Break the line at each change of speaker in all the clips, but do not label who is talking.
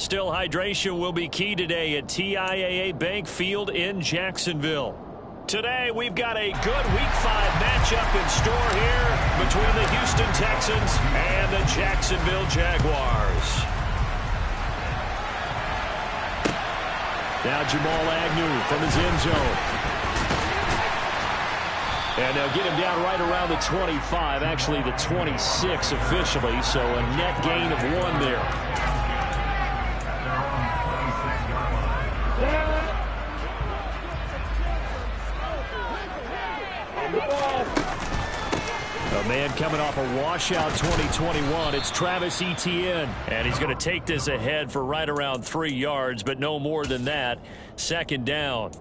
Still, hydration will be key today at TIAA Bank Field in Jacksonville. Today, we've got a good Week 5 matchup in store here between the Houston Texans and the Jacksonville Jaguars. Now Jamal Agnew from his end zone. And they'll get him down right around the 25, actually the 26 officially, so a net gain of 1 there. A man coming off a washout 2021. It's Travis Etienne. And he's going to take this ahead for right around 3 yards, but no more than that. Second down.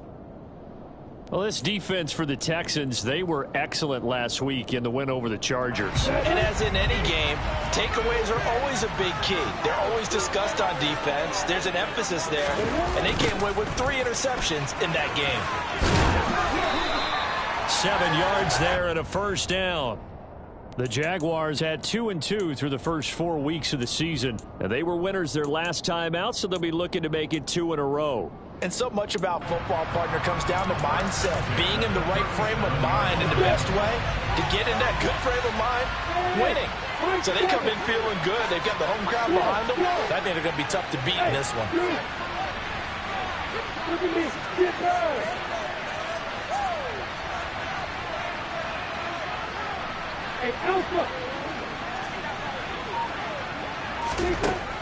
Well, this defense for the Texans, they were excellent last week in the win over the Chargers.
And as in any game, takeaways are always a big key. They're always discussed on defense. There's an emphasis there. And they came away with 3 interceptions in that game.
7 yards there and a first down. The Jaguars had 2-2 through the first 4 weeks of the season. And they were winners their last time out, so they'll be looking to make it 2 in a row.
And so much about football, partner, comes down to mindset. Being in the right frame of mind, and the best way to get in that good frame of mind, winning. So they come in feeling good. They've got the home crowd behind them. I think they're going to be tough to beat in this one.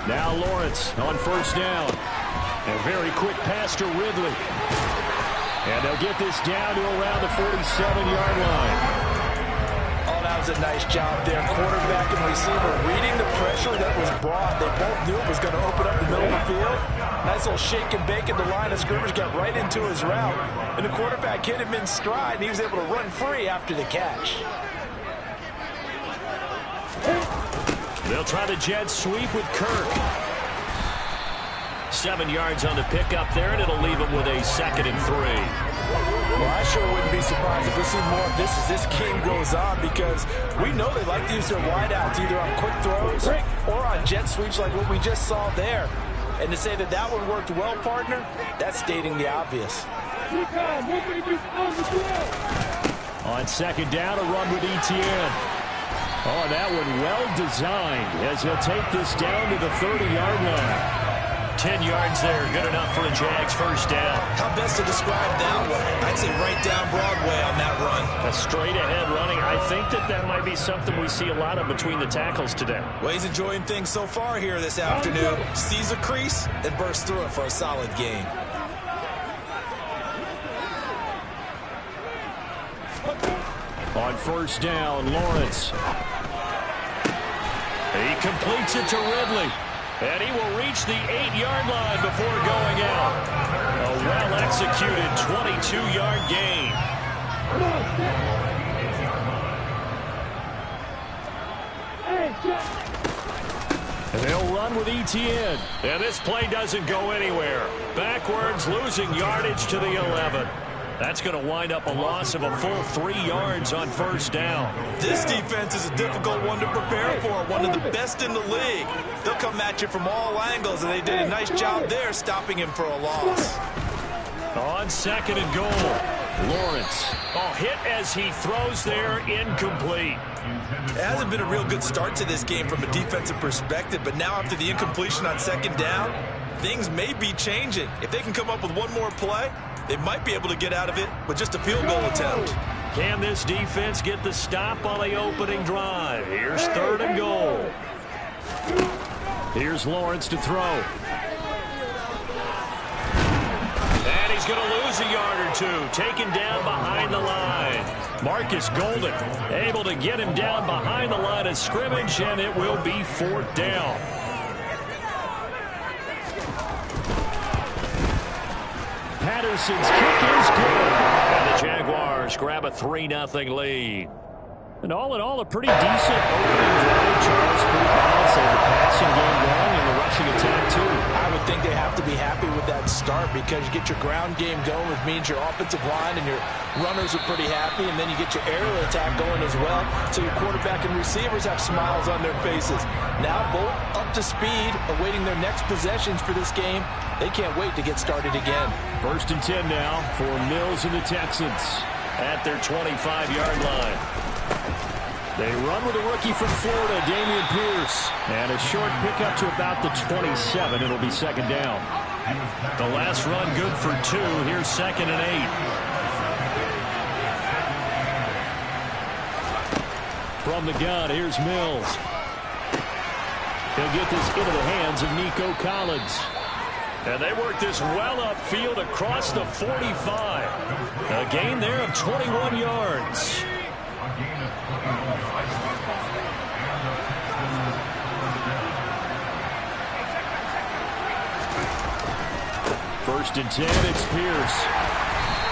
Now Lawrence on first down. A very quick pass to Ridley. And they'll get this down to around the 47-yard line.
Oh, that was a nice job there. Quarterback and receiver reading the pressure that was brought. They both knew it was going to open up the middle of the field. Nice little shake and bake at the line of scrimmage, got right into his route. And the quarterback hit him in stride, and he was able to run free after the catch.
They'll try the jet sweep with Kirk. 7 yards on the pickup there, and it'll leave him with a 2nd and 3.
Well, I sure wouldn't be surprised if we see more of this as this game goes on, because we know they like to use their wideouts either on quick throws or on jet sweeps like what we just saw there. And to say that that one worked well, partner, that's stating the obvious.
On second down, a run with Etienne. Oh, that one well designed as he'll take this down to the 30-yard line. 10 yards there, good enough for a Jags first down.
How best to describe that one? I'd say right down Broadway on that run.
A straight-ahead running. I think that might be something we see a lot of between the tackles today.
Well, he's enjoying things so far here this afternoon. Sees a crease and bursts through it for a solid gain.
On first down, Lawrence. He completes it to Ridley. And he will reach the 8-yard line before going out. A well-executed 22-yard gain. And they'll run with Etienne. And this play doesn't go anywhere. Backwards, losing yardage to the 11. That's going to wind up a loss of a full 3 yards on first down.
This defense is a difficult one to prepare for, one of the best in the league. They'll come at you from all angles, and they did a nice job there stopping him for a loss.
On second and goal, Lawrence. Oh, hit as he throws there, incomplete.
It hasn't been a real good start to this game from a defensive perspective, but now after the incompletion on second down, things may be changing. If they can come up with one more play, they might be able to get out of it with just a field goal attempt.
Can this defense get the stop on the opening drive? Here's third and goal. Here's Lawrence to throw. And he's going to lose a yard or two. Taken down behind the line. Marcus Golden able to get him down behind the line of scrimmage, and it will be 4th down. Patterson's kick is good. And the Jaguars grab a 3-0 lead. And all in all, a pretty decent opening drive. Charles, pretty balanced. The passing game going and the rushing attack, too.
I would think they have to be happy with that start. start because you get your ground game going, which means your offensive line and your runners are pretty happy, and then you get your aerial attack going as well, so your quarterback and receivers have smiles on their faces. Now both up to speed, awaiting their next possessions for this game. They can't wait to get started again.
1st and 10 now for Mills and the Texans at their 25-yard line. They run with a rookie from Florida, Dameon Pierce. And a short pickup to about the 27. It'll be 2nd down. The last run good for 2. Here's 2nd and 8. From the gun, here's Mills. He'll get this into the hands of Nico Collins. And they work this well upfield across the 45. A gain there of 21 yards. First and 10, it's Pierce.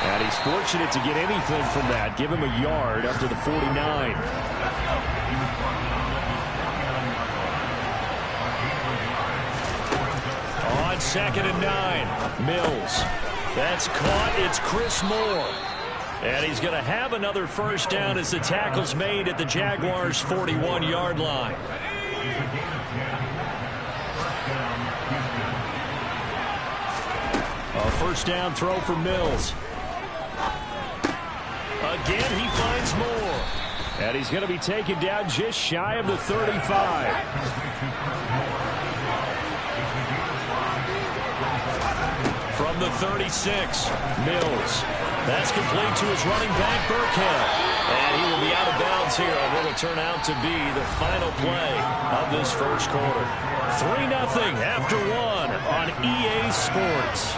And he's fortunate to get anything from that. Give him a yard up to the 49. On 2nd and 9, Mills. That's caught. It's Chris Moore. And he's going to have another first down as the tackle's made at the Jaguars' 41-yard line. A first down throw for Mills. Again, he finds Moore. And he's going to be taken down just shy of the 35. From the 36, Mills. That's complete to his running back, Burkhead. And he will be out of bounds here on what will turn out to be the final play of this first quarter. 3-0 after 1 on EA Sports.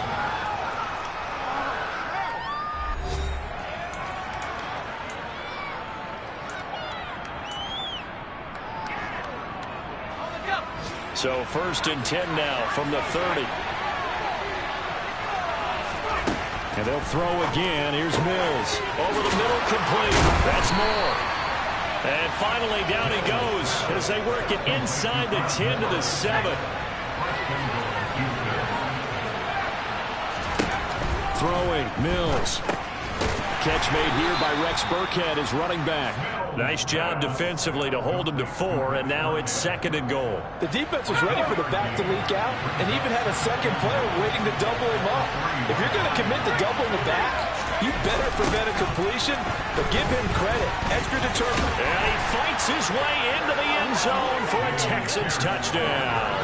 So 1st and 10 now from the 30. And they'll throw again. Here's Mills. Over the middle, complete. That's Moore. And finally, down he goes as they work it inside the 10 to the 7. Throwing, Mills. Catch made here by Rex Burkhead as running back. Nice job defensively to hold him to 4, and now it's 2nd and goal.
The defense was ready for the back to leak out and even had a second player waiting to double him up. If you're going to commit to doubling the back, you better prevent a completion, but give him credit. Extra determined.
And he fights his way into the end zone for a Texans touchdown.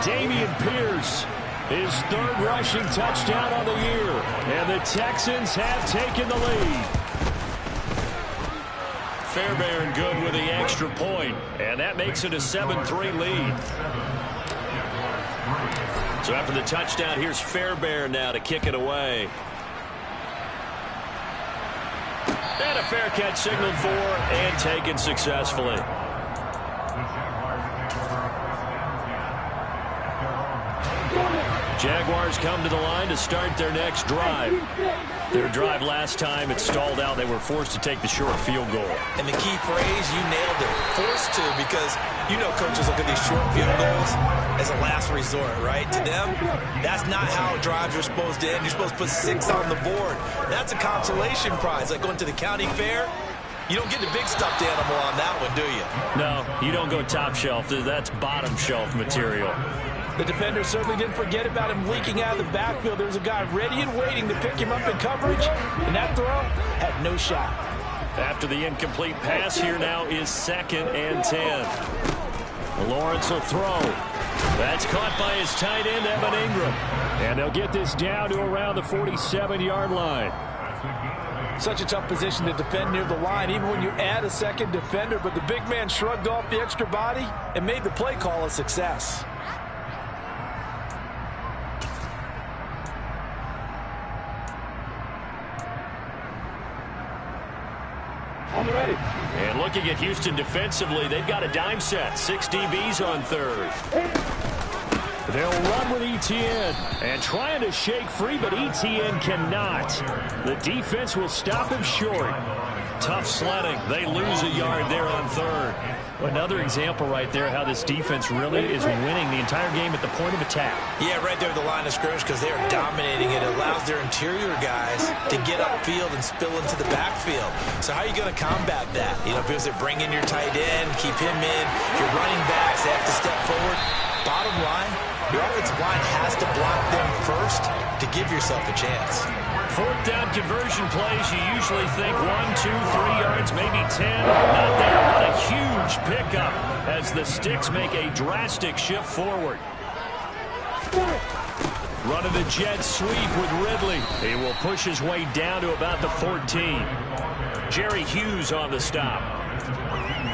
Dameon Pierce, his 3rd rushing touchdown of the year. And the Texans have taken the lead. Fairbairn good with the extra point, and that makes it a 7-3 lead. So after the touchdown, here's Fairbairn now to kick it away. And a fair catch signaled for and taken successfully. Jaguars come to the line to start their next drive. Their drive last time, it stalled out. They were forced to take the short field goal.
And the key phrase, you nailed it. Forced to, because you know coaches look at these short field goals as a last resort, right? To them, that's not how drives are supposed to end. You're supposed to put 6 on the board. That's a consolation prize, like going to the county fair. You don't get the big stuffed animal on that one, do you?
No, you don't go top shelf. That's bottom shelf material.
The defender certainly didn't forget about him leaking out of the backfield. There's a guy ready and waiting to pick him up in coverage, and that throw had no shot.
After the incomplete pass, here now is 2nd and 10. Lawrence will throw. That's caught by his tight end, Evan Ingram. And they'll get this down to around the 47-yard line.
Such a tough position to defend near the line, even when you add a second defender. But the big man shrugged off the extra body and made the play call a success.
And looking at Houston defensively, they've got a dime set. 6 DBs on 3rd. They'll run with Etienne and trying to shake free, but Etienne cannot. The defense will stop him short. Tough sledding. They lose a yard there on 3rd. Another example right there how this defense really is winning the entire game at the point of attack.
Yeah, right there at the line of scrimmage because they are dominating it. It allows their interior guys to get upfield and spill into the backfield. So how are you going to combat that? You know, because they bring in your tight end, keep him in. Your running backs, they have to step forward. Bottom line, your offensive line has to block them first to give yourself a chance.
Fourth down conversion plays, you usually think 1, 2, 3 yards, maybe 10. Not there. What a huge pickup as the Sticks make a drastic shift forward. Running the jet sweep with Ridley. He will push his way down to about the 14. Jerry Hughes on the stop.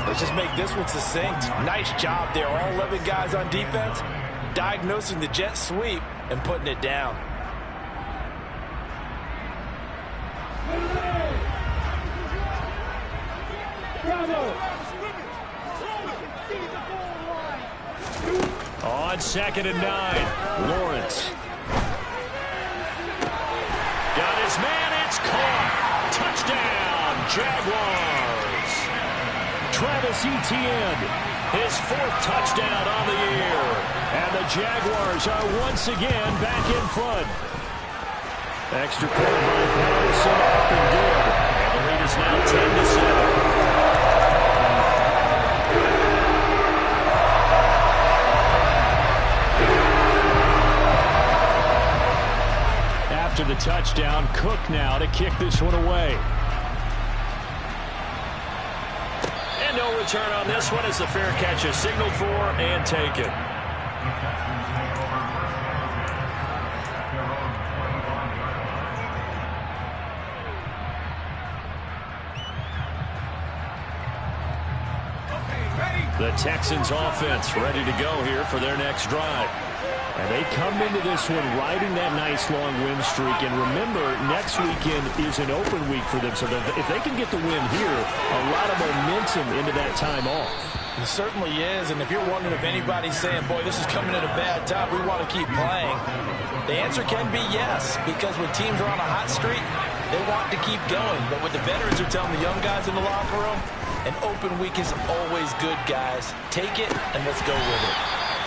Let's just make this one succinct. Nice job there. All 11 guys on defense diagnosing the jet sweep and putting it down.
On 2nd and 9, Lawrence. Got his man, it's caught. Touchdown, Jaguars. Travis Etienne, his 4th touchdown on the year. And the Jaguars are once again back in front. Extra point by Patterson, up and good. And the lead is now 10-7. After the touchdown, Cook now to kick this one away. And no return on this one as the fair catch is signaled for and taken. The Texans offense ready to go here for their next drive. And they come into this one riding that nice long win streak. And remember, next weekend is an open week for them. So if they can get the win here, a lot of momentum into that time off.
It certainly is. And if you're wondering if anybody's saying, boy, this is coming at a bad time, we want to keep playing, the answer can be yes. Because when teams are on a hot streak, they want to keep going. But what the veterans are telling the young guys in the locker room, an open week is always good, guys. Take it and let's go with it.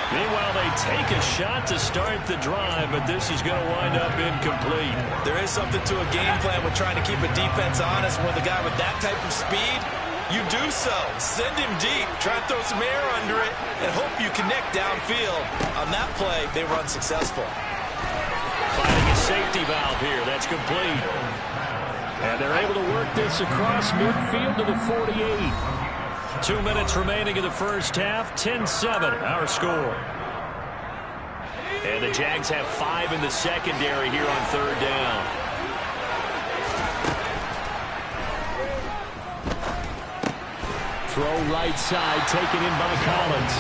Meanwhile, they take a shot to start the drive, but this is going to wind up incomplete.
There is something to a game plan with trying to keep a defense honest. With a guy with that type of speed, you do so. Send him deep. Try to throw some air under it and hope you connect downfield. On that play, they were unsuccessful.
Finding a safety valve here. That's complete. And they're able to work this across midfield to the 48. 2 minutes remaining in the first half. 10-7, our score. And the Jags have 5 in the secondary here on 3rd down. Throw right side, taken in by Collins.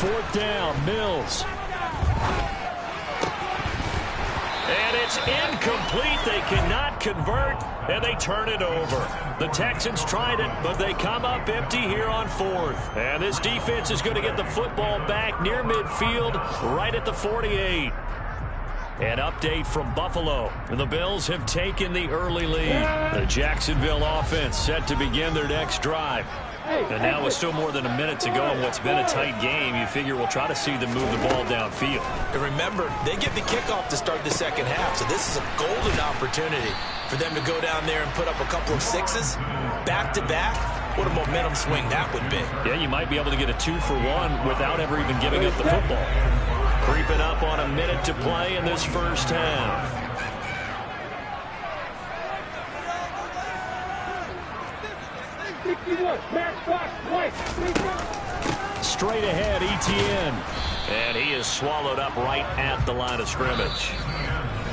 Fourth down, Mills. And it's incomplete. They cannot convert, and they turn it over. The Texans tried it, but they come up empty here on 4th. And this defense is going to get the football back near midfield, right at the 48. An update from Buffalo. The Bills have taken the early lead. The Jacksonville offense set to begin their next drive. And now with still more than a minute to go in what's been a tight game, you figure we'll try to see them move the ball downfield.
And remember, they get the kickoff to start the second half, so this is a golden opportunity for them to go down there and put up a couple of sixes back-to-back. What a momentum swing that would be.
Yeah, you might be able to get a 2-for-1 without ever even giving up the football. Creeping up on a minute to play in this first half. Straight ahead, Etienne. And he is swallowed up right at the line of scrimmage.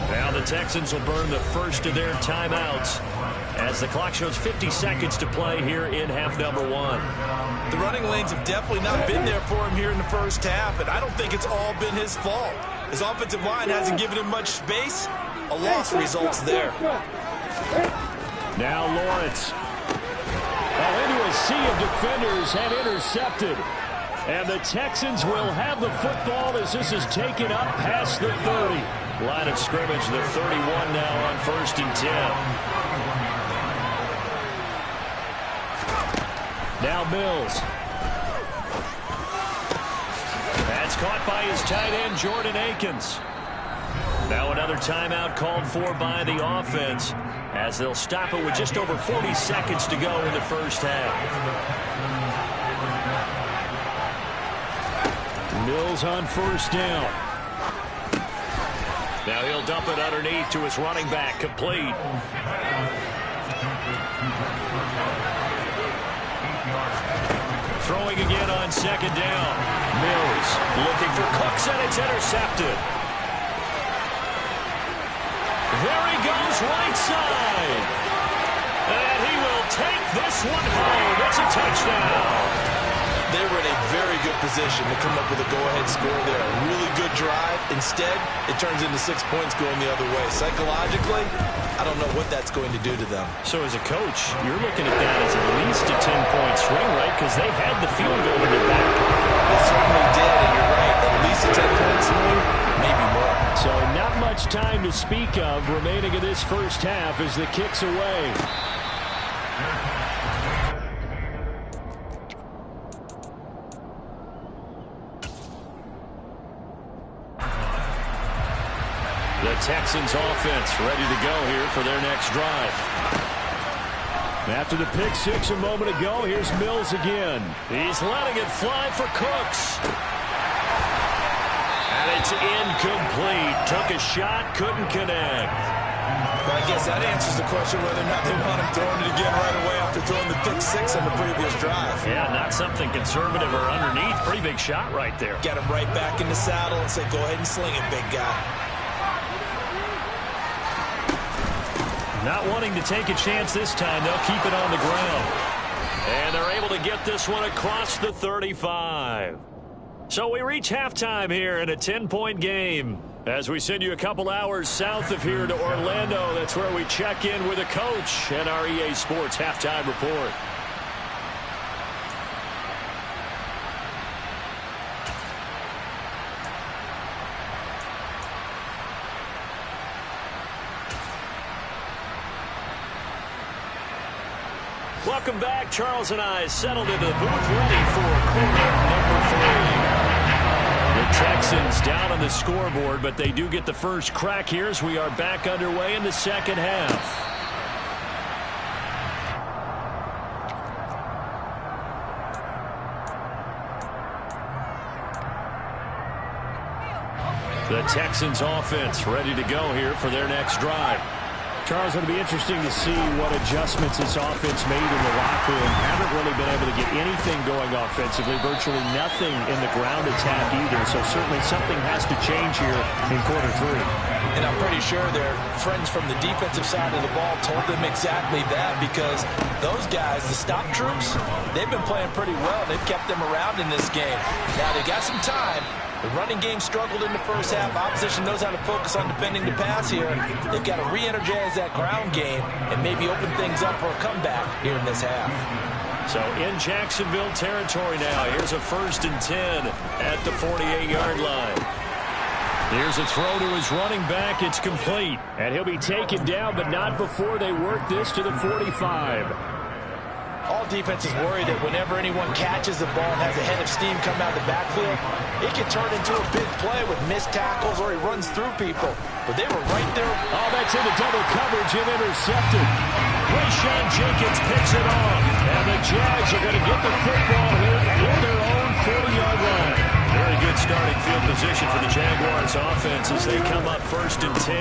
Now the Texans will burn the first of their timeouts as the clock shows 50 seconds to play here in half number 1.
The running lanes have definitely not been there for him here in the first half, and I don't think it's all been his fault. His offensive line hasn't given him much space. A loss results there.
Now Lawrence. Into a sea of defenders and intercepted. And the Texans will have the football as this is taken up past the 30. Line of scrimmage, the 31 now on 1st and 10. Now Mills. That's caught by his tight end, Jordan Akins. Now another timeout called for by the offense as they'll stop it with just over 40 seconds to go in the first half. Mills on 1st down. Now he'll dump it underneath to his running back, complete. Throwing again on 2nd down. Mills looking for Cooks, and it's intercepted. There he goes, right side. And he will take this one home. It's a touchdown.
They were in a very good position to come up with a go-ahead score there. A really good drive. Instead, it turns into 6 points going the other way. Psychologically, I don't know what that's going to do to them.
So as a coach, you're looking at that as at least a 10-point swing, right? Because they had the field goal in their back pocket.
They certainly did, and you're right. At least a 10-point swing, maybe more.
So not much time to speak of remaining in this first half as the kick's away. The Texans offense ready to go here for their next drive. After the pick six a moment ago, here's Mills again. He's letting it fly for Cooks. And it's incomplete. Took a shot, couldn't connect.
But I guess that answers the question whether or not they want him throwing it again right away after throwing the pick six on the previous drive.
Yeah, not something conservative or underneath. Pretty big shot right there.
Get him right back in the saddle and say, go ahead and sling it, big guy.
Not wanting to take a chance this time. They'll keep it on the ground. And they're able to get this one across the 35. So we reach halftime here in a 10-point game. As we send you a couple hours south of here to Orlando, that's where we check in with a coach and our EA Sports halftime report. Welcome back. Charles and I settled into the booth ready for quarter number 3. The Texans down on the scoreboard, but they do get the first crack here as we are back underway in the second half. The Texans offense ready to go here for their next drive. Charles, it'll be interesting to see what adjustments this offense made in the locker room. Haven't really been able to get anything going offensively, virtually nothing in the ground attack either. So certainly something has to change here in quarter 3.
And I'm pretty sure their friends from the defensive side of the ball told them exactly that, because those guys, the stop troops, they've been playing pretty well. They've kept them around in this game. Now they got some time. The running game struggled in the first half. Opposition knows how to focus on defending the pass here. They've got to re-energize that ground game and maybe open things up for a comeback here in this half.
So in Jacksonville territory now. Here's a 1st and 10 at the 48-yard line. Here's a throw to his running back. It's complete. And he'll be taken down, but not before they work this to the 45.
All defenses worry that whenever anyone catches the ball and has a head of steam come out of the backfield, it can turn into a big play with missed tackles or he runs through people. But they were right there.
Oh, that's into double coverage and intercepted. Rayshawn Jenkins picks it off. And the Jags are going to get the football here at their own 40-yard line. Very good starting field position for the Jaguars offense as they come up 1st and 10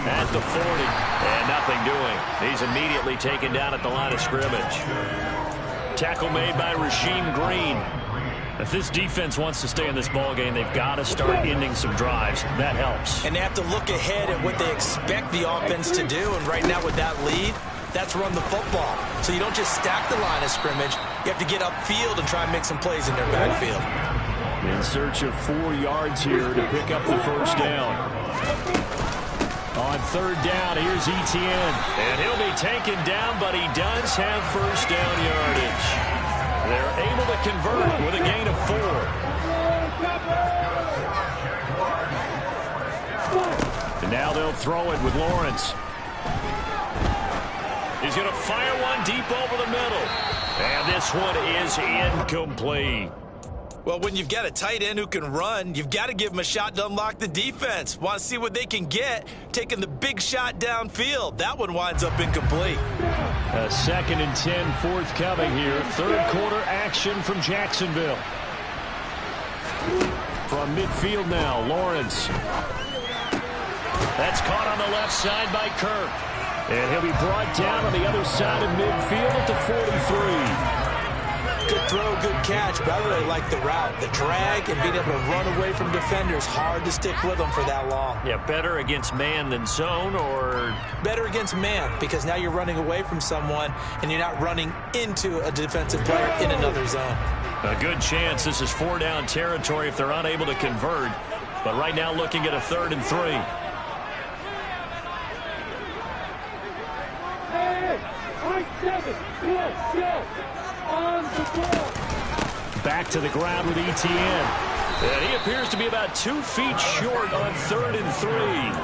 at the 40. And nothing doing. He's immediately taken down at the line of scrimmage. Tackle made by Rasheem Green. If this defense wants to stay in this ballgame, they've got to start ending some drives. That helps.
And they have to look ahead at what they expect the offense to do. And right now with that lead, that's run the football. So you don't just stack the line of scrimmage. You have to get upfield and try and make some plays in their backfield.
In search of 4 yards here to pick up the first down. On 3rd down, here's Etienne. And he'll be taken down, but he does have first down yardage. They're able to convert with a gain of 4. And now they'll throw it with Lawrence. He's going to fire one deep over the middle. And this one is incomplete.
Well, when you've got a tight end who can run, you've got to give him a shot to unlock the defense. Want to see what they can get, taking the big shot downfield. That one winds up incomplete.
A 2nd and 10 forthcoming here. Third quarter action from Jacksonville. From midfield now, Lawrence. That's caught on the left side by Kirk. And he'll be brought down on the other side of midfield at the 43.
Good throw, good catch, but I really like the route. The drag and being able to run away from defenders, hard to stick with them for that long.
Yeah, better against man than zone, or?
Better against man, because now you're running away from someone and you're not running into a defensive player in another zone.
A good chance this is 4-down territory if they're unable to convert. But right now looking at a 3rd and 3. Back to the ground with Etienne. And he appears to be about 2 feet short on 3rd and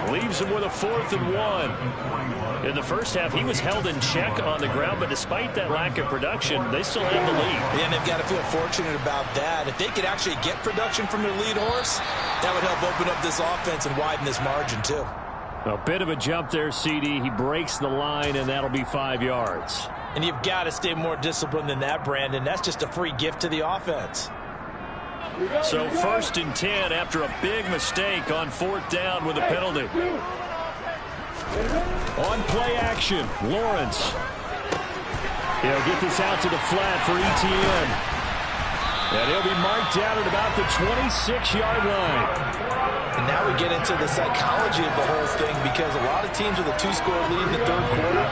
3. Leaves him with a 4th and 1. In the first half, he was held in check on the ground, but despite that lack of production, they still have the lead.
And they've got to feel fortunate about that. If they could actually get production from their lead horse, that would help open up this offense and widen this margin too.
A bit of a jump there, CD. He breaks the line, and that'll be 5 yards.
And you've got to stay more disciplined than that, Brandon. That's just a free gift to the offense.
So 1st and 10 after a big mistake on 4th down with a penalty. On play action, Lawrence. He'll get this out to the flat for Etienne. And he'll be marked down at about the 26-yard line.
And now we get into the psychology of the whole thing, because a lot of teams with a 2-score lead in the 3rd quarter,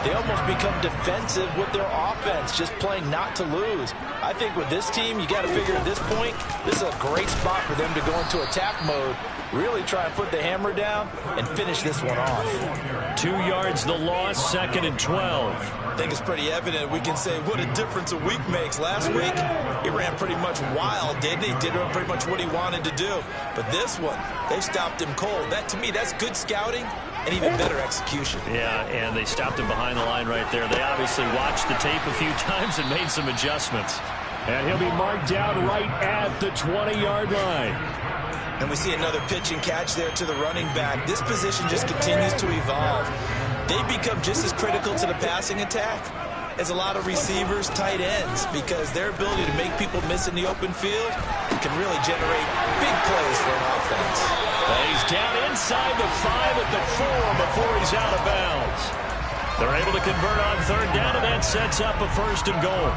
they almost become defensive with their offense, just playing not to lose. I think with this team, you got to figure at this point, this is a great spot for them to go into attack mode, really try and put the hammer down and finish this one off.
2 yards the loss, 2nd and 12.
I think it's pretty evident. We can say what a difference a week makes. Last week, he ran pretty much wild, didn't he? Did pretty much what he wanted to do. But this one, they stopped him cold. That, to me, that's good scouting and even better execution.
Yeah, and they stopped him behind the line right there. They obviously watched the tape a few times and made some adjustments. And he'll be marked down right at the 20-yard line.
And we see another pitch and catch there to the running back. This position just continues to evolve. They become just as critical to the passing attack as a lot of receivers, tight ends, because their ability to make people miss in the open field can really generate big plays for an offense.
He's down inside the 5 at the 4 before he's out of bounds. They're able to convert on 3rd down, and that sets up a 1st and goal.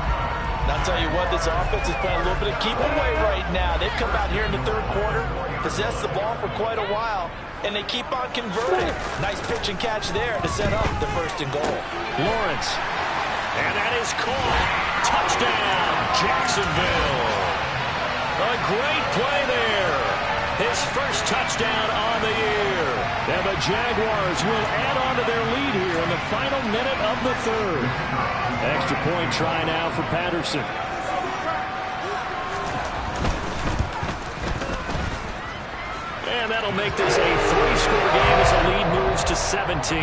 And I'll tell you what, this offense is playing a little bit of keep away right now. They've come out here in the 3rd quarter, possessed the ball for quite a while, and they keep on converting. Nice pitch and catch there to set up the 1st and goal.
Lawrence. And that is caught. Touchdown, Jacksonville. A great play there. His first touchdown on the year. And the Jaguars will add on to their lead here in the final minute of the 3rd. Extra point try now for Patterson. And that'll make this a 3-score game as the lead moves to 17.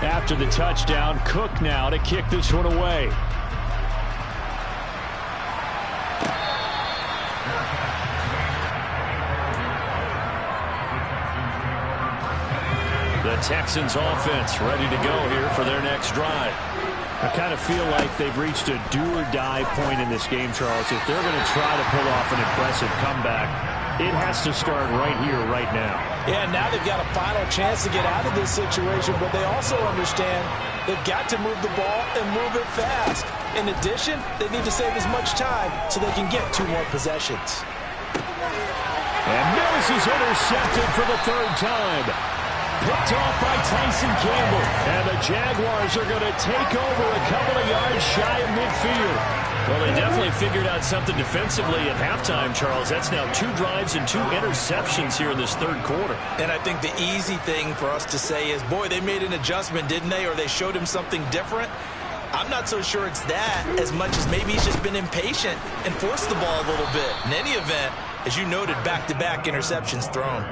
After the touchdown, Cook now to kick this one away. The Texans offense ready to go here for their next drive. I kind of feel like they've reached a do-or-die point in this game, Charles. If they're going to try to pull off an impressive comeback, it has to start right here, right now.
Yeah, now they've got a final chance to get out of this situation, but they also understand they've got to move the ball and move it fast. In addition, they need to save as much time so they can get 2 more possessions.
And Mills is intercepted for the 3rd time. picked off by Tyson Campbell. And the Jaguars are going to take over a couple of yards shy of midfield. Well, they definitely figured out something defensively at halftime, Charles. That's now 2 drives and 2 interceptions here in this third quarter.
And I think the easy thing for us to say is, boy, they made an adjustment, didn't they? Or they showed him something different. I'm not so sure it's that as much as maybe he's just been impatient and forced the ball a little bit. In any event, as you noted, back-to-back interceptions thrown.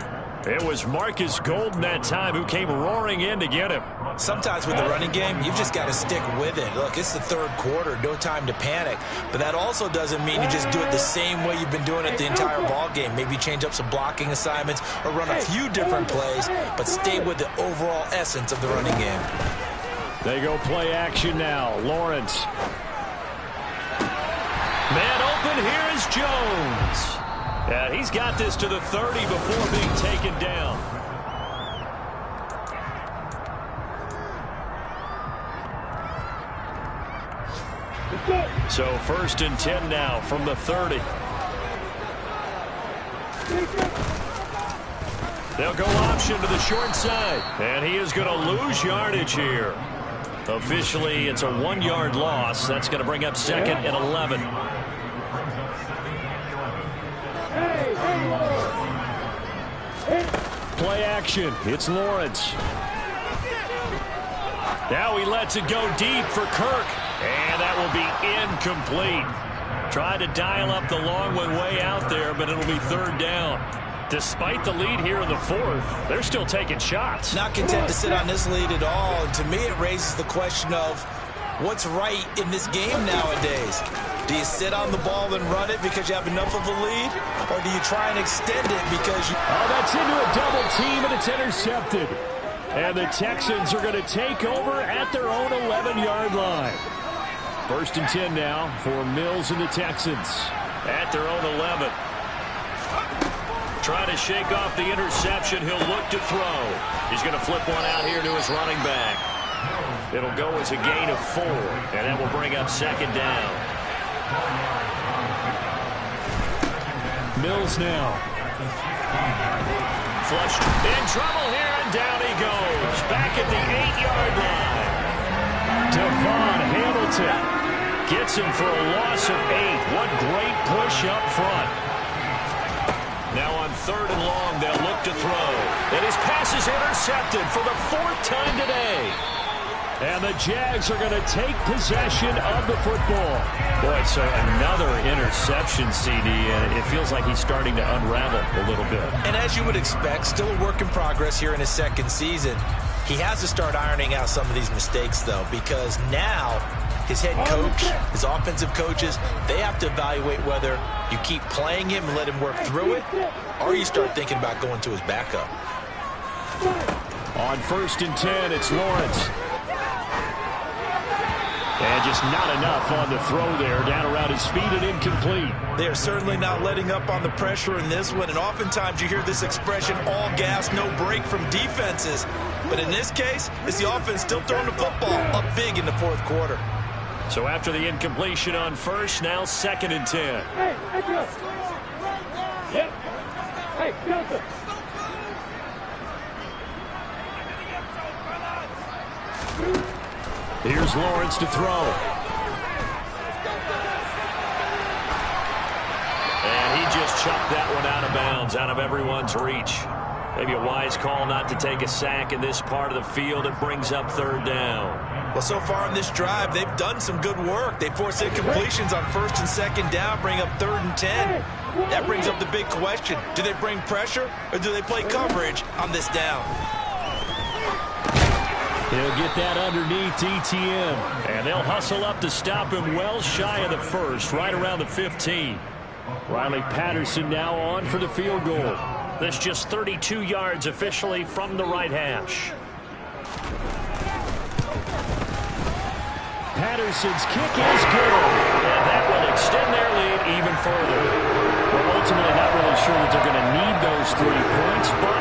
It was Marcus Golden that time who came roaring in to get him.
Sometimes with the running game, you've just got to stick with it. Look, it's the third quarter, no time to panic. But that also doesn't mean you just do it the same way you've been doing it the entire ball game. Maybe change up some blocking assignments or run a few different plays, but stay with the overall essence of the running game.
They go play action now. Lawrence. Man open, here is Jones. And he's got this to the 30 before being taken down. So 1st and 10 now from the 30. They'll go option to the short side. And he is going to lose yardage here. Officially, it's a 1-yard loss. That's going to bring up 2nd and 11. Play action. It's Lawrence. Now he lets it go deep for Kirk. And that will be incomplete. Tried to dial up the long one way out there, but it'll be 3rd down. Despite the lead here in the 4th, they're still taking shots.
Not content to sit on this lead at all. And to me, it raises the question of what's right in this game nowadays. Do you sit on the ball and run it because you have enough of a lead? Or do you try and extend it because you...
Oh, that's into a double team, and it's intercepted. And the Texans are going to take over at their own 11-yard line. 1st and 10 now for Mills and the Texans. At their own 11. Trying to shake off the interception. He'll look to throw. He's going to flip one out here to his running back. It'll go as a gain of 4, and that will bring up 2nd down. Mills now. Flushed in trouble here, and down he goes. Back at the 8-yard line. Devon Hamilton gets him for a loss of 8. What great push up front. Now on 3rd and long, they'll look to throw. And his pass is intercepted for the 4th time today. And the Jags are going to take possession of the football. Boy, so another interception, CD, and it feels like he's starting to unravel a little bit.
And as you would expect, still a work in progress here in his 2nd season. He has to start ironing out some of these mistakes, though, because now his head coach, his offensive coaches, they have to evaluate whether you keep playing him and let him work through it, or you start thinking about going to his backup.
On 1st and 10, it's Lawrence. And just not enough on the throw there. Down around his feet and incomplete.
They are certainly not letting up on the pressure in this one. And oftentimes you hear this expression, all gas, no break from defenses. But in this case, it's the offense still throwing the football up big in the 4th quarter.
So after the incompletion on 1st, now 2nd and 10. Here's Lawrence to throw. And he just chucked that one out of bounds, out of everyone's reach. Maybe a wise call not to take a sack in this part of the field. It brings up 3rd down.
Well, so far in this drive, they've done some good work. They forced incompletions on 1st and 2nd down, bring up 3rd and 10. That brings up the big question. Do they bring pressure or do they play coverage on this down?
He'll get that underneath ETN. And they'll hustle up to stop him well shy of the 1st, right around the 15. Riley Patterson now on for the field goal. That's just 32 yards officially from the right hash. Patterson's kick is good. And that will extend their lead even further. We're ultimately not really sure that they're going to need those 3 points, but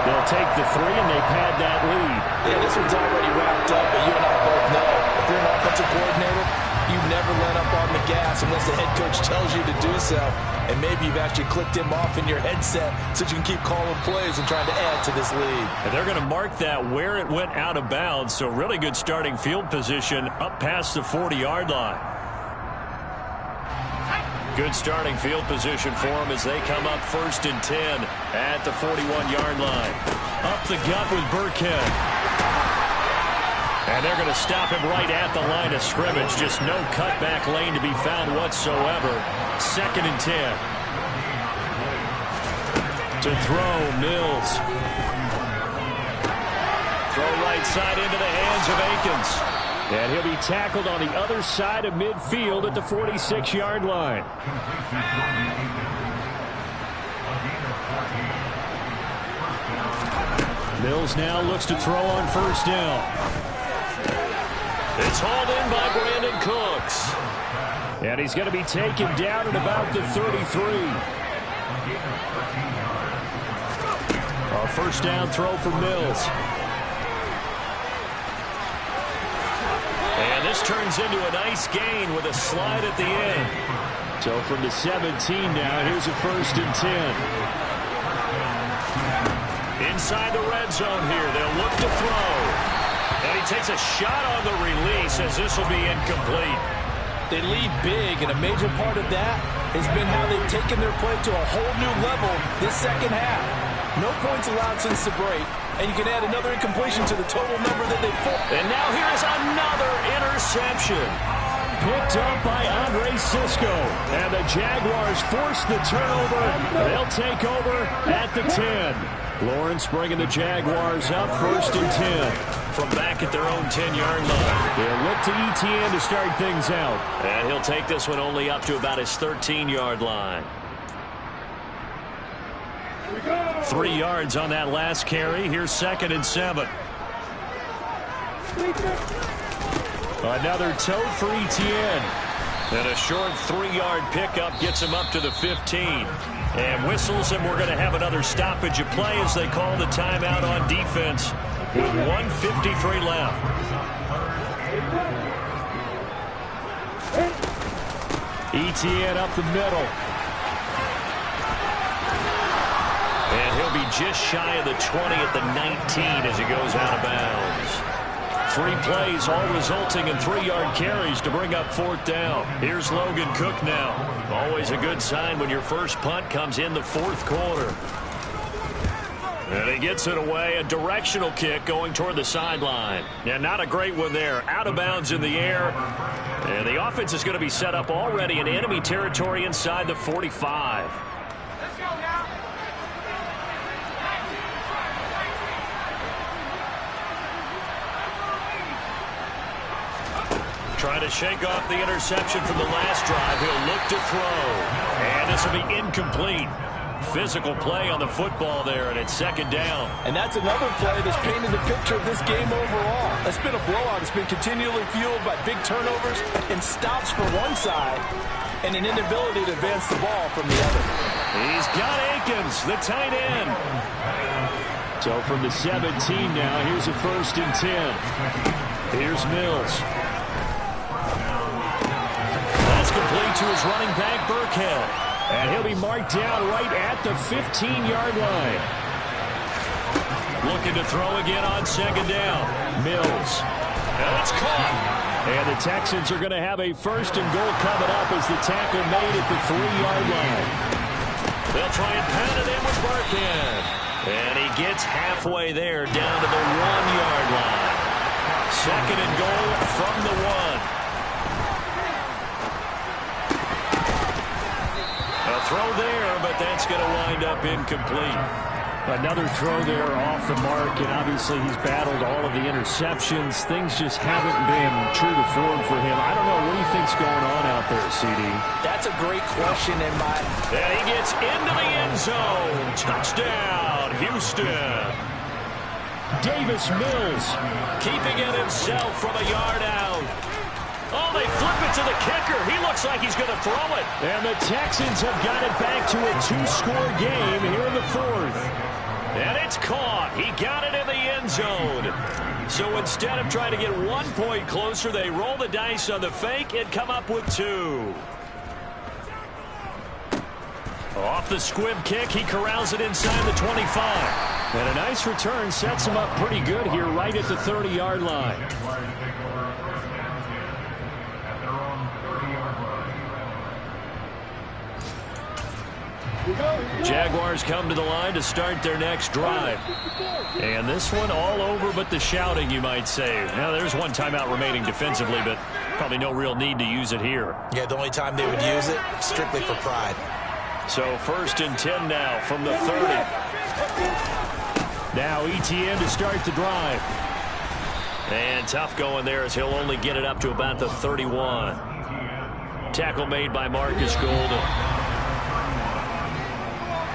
they'll take the 3 and they pad that lead.
Yeah, this one's already wrapped up, but you and I both know if you're an offensive coordinator, you never let up on the gas unless the head coach tells you to do so. And maybe you've actually clicked him off in your headset so you can keep calling plays and trying to add to this lead.
And they're going to mark that where it went out of bounds. So really good starting field position up past the 40-yard line. Good starting field position for them as they come up 1st and 10 at the 41-yard line. Up the gut with Burkhead. And they're going to stop him right at the line of scrimmage. Just no cutback lane to be found whatsoever. 2nd and 10. To throw, Mills. Throw right side into the hands of Akins. And he'll be tackled on the other side of midfield at the 46-yard line. Mills now looks to throw on 1st down. It's hauled in by Brandon Cooks. And he's going to be taken down at about the 33. A 1st down throw for Mills. And this turns into a nice gain with a slide at the end. So from the 17 now, here's a 1st and 10. Inside the red zone here, they'll look to throw. And he takes a shot on the release as this will be incomplete.
They lead big, and a major part of that has been how they've taken their play to a whole new level this second half. No points allowed since the break, and you can add another incompletion to the total number that they forced.
And now here's another interception. Picked up by Andre Sisco. And the Jaguars force the turnover. They'll take over at the 10. Lawrence bringing the Jaguars up 1st and 10. From back at their own 10-yard line. They'll look to ETN to start things out. And he'll take this one only up to about his 13-yard line. 3 yards on that last carry. Here's 2nd and 7. Another tote for ETN. And a short 3-yard pickup gets him up to the 15. And whistles, and we're going to have another stoppage of play as they call the timeout on defense with 1:53 left. ETN up the middle. And he'll be just shy of the 20 at the 19 as he goes out of bounds. 3 plays, all resulting in 3-yard carries to bring up 4th down. Here's Logan Cook now. Always a good sign when your first punt comes in the 4th quarter. And he gets it away, a directional kick going toward the sideline. Yeah, not a great one there. Out of bounds in the air. And the offense is going to be set up already in enemy territory inside the 45. Trying to shake off the interception from the last drive. He'll look to throw. And this will be incomplete. Physical play on the football there, and it's 2nd down.
And that's another play that's painted the picture of this game overall. It's been a blowout. It's been continually fueled by big turnovers and stops for one side and an inability to advance the ball from the other.
He's got Akins, the tight end. So from the 17 now, here's a 1st and 10. Here's Mills. That's complete to his running back, Burkhead. And he'll be marked down right at the 15-yard line. Looking to throw again on 2nd down. Mills. And it's caught. And the Texans are going to have a 1st and goal coming up as the tackle made at the 3-yard line. They'll try and pound it in with Burkhead. And he gets halfway there down to the 1-yard line. 2nd and goal from the 1. A throw there, but that's going to wind up incomplete. Another throw there off the mark, and obviously he's battled all of the interceptions. Things just haven't been true to form for him. I don't know. What do you think's going on out there, CD?
That's a great question in my...
And he gets into the end zone. Touchdown, Houston. Davis Mills keeping it himself from a yard out. Oh, they flip it to the kicker. He looks like he's going to throw it. And the Texans have got it back to a 2-score game here in the 4th. And it's caught. He got it in the end zone. So instead of trying to get 1 point closer, they roll the dice on the fake and come up with 2. Off the squib kick, he corrals it inside the 25. And a nice return sets him up pretty good here right at the 30-yard line. Jaguars come to the line to start their next drive. And this one all over but the shouting, you might say. Now, there's one timeout remaining defensively, but probably no real need to use it here.
Yeah, the only time they would use it, strictly for pride.
So 1st and 10 now from the 30. Now ETN to start the drive. And tough going there as he'll only get it up to about the 31. Tackle made by Marcus Golden.